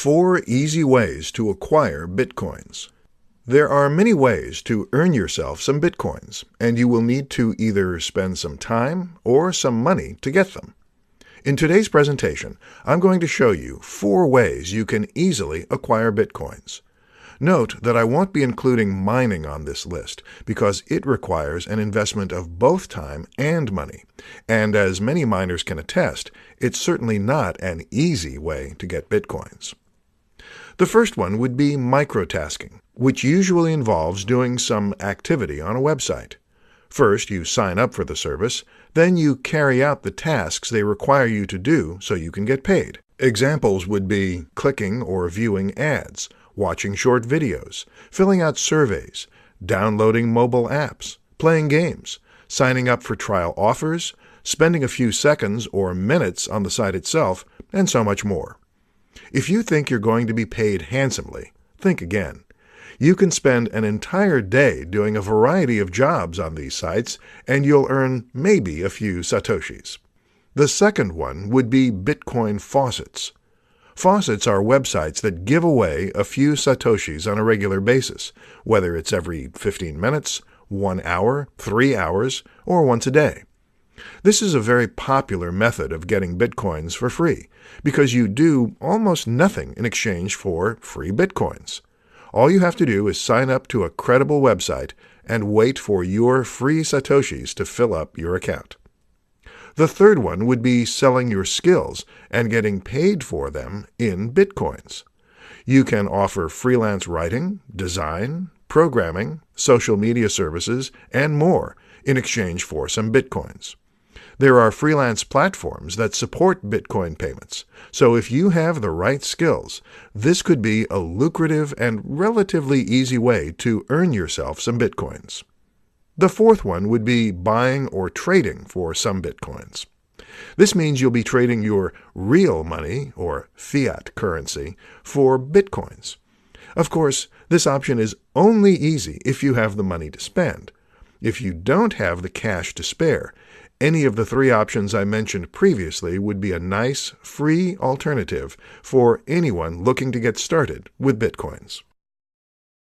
4 easy ways to acquire Bitcoins. There are many ways to earn yourself some Bitcoins, and you will need to either spend some time or some money to get them. In today's presentation, I'm going to show you 4 ways you can easily acquire Bitcoins. Note that I won't be including mining on this list because it requires an investment of both time and money, and as many miners can attest, it's certainly not an easy way to get Bitcoins. The first one would be microtasking, which usually involves doing some activity on a website. First, you sign up for the service, then you carry out the tasks they require you to do so you can get paid. Examples would be clicking or viewing ads, watching short videos, filling out surveys, downloading mobile apps, playing games, signing up for trial offers, spending a few seconds or minutes on the site itself, and so much more. If you think you're going to be paid handsomely, think again. You can spend an entire day doing a variety of jobs on these sites, and you'll earn maybe a few satoshis. The second one would be Bitcoin faucets. Faucets are websites that give away a few satoshis on a regular basis, whether it's every 15 minutes, 1 hour, 3 hours, or once a day. This is a very popular method of getting Bitcoins for free, because you do almost nothing in exchange for free Bitcoins. All you have to do is sign up to a credible website and wait for your free satoshis to fill up your account. The third one would be selling your skills and getting paid for them in Bitcoins. You can offer freelance writing, design, programming, social media services, and more in exchange for some Bitcoins. There are freelance platforms that support Bitcoin payments, so if you have the right skills, this could be a lucrative and relatively easy way to earn yourself some Bitcoins. The fourth one would be buying or trading for some Bitcoins. This means you'll be trading your real money, or fiat currency, for Bitcoins. Of course, this option is only easy if you have the money to spend. If you don't have the cash to spare, any of the 3 options I mentioned previously would be a nice, free alternative for anyone looking to get started with Bitcoins.